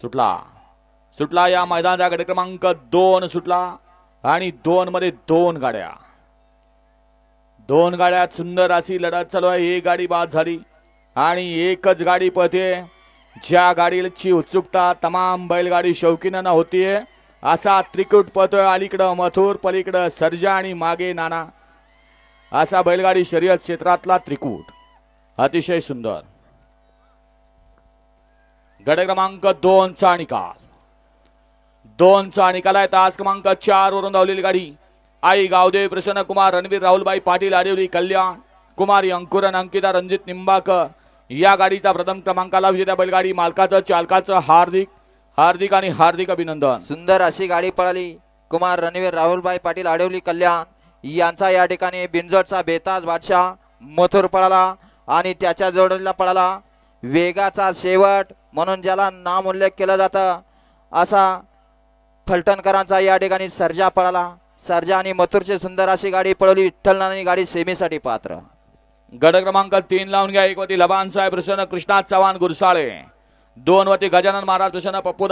सुटला सुटला या मैदानाचा गट क्रमांक 2 सुटला आणि 2 मध्ये 2 गाड्या सुंदर अशी लढत चालू आहे। एक गाडी बाद झाली आणि एकच गाडी पळते। ज्या गाडीची उत्सुकता तमाम बैलगाडी शौकीनांना होतीये असा त्रिकूट पळतोय। अलीकडं मथुर, पलीकडं सर्जा आणि मागे नाना असा बैलगाडी शर्यत क्षेत्रातला त्रिकूट अतिशय सुंदर। गट क्रमांक 2 चा निकाल 2 चा निकाल आहे। तास क्रमांक 4 वरून धावलेली गाडी आई गावदेव प्रसन्न कुमार रणवीर राहुलबाई पाटील आडिवली कल्याण कुमारी अंकुरन अंकिता रणजित निंबाकर या गाडीचा प्रथम क्रमांकाला विजेत्या बैलगाडी मालकाचं चालकाचं हार्दिक हार्दिक आणि हार्दिक अभिनंदन। सुंदर अशी गाडी पळाली। कुमार रणवीर राहुलबाई पाटील आडिवली कल्याण यांचा या ठिकाणी बिनजोडचा बेताज बादशाह मथुर पळाला आणि त्याच्या जोडीला पळाला वेगाचा शेवट म्हणून ज्याला नाम उल्लेख केला जातं असा फलटणकरांचा या ठिकाणी सर्जा पळाला। सर्जा आणि मथुरची सुंदर अशी गाडी पळवली। विठ्ठलनानी गाडी सेमीसाठी पात्र। गट क्रमांक 3 लावून घ्या। एक वती लबान साहेब प्रसन्न कृष्णा चव्हाण गुरसाळे, 2 वती गजानन महाराज प्रसन्न पप्पू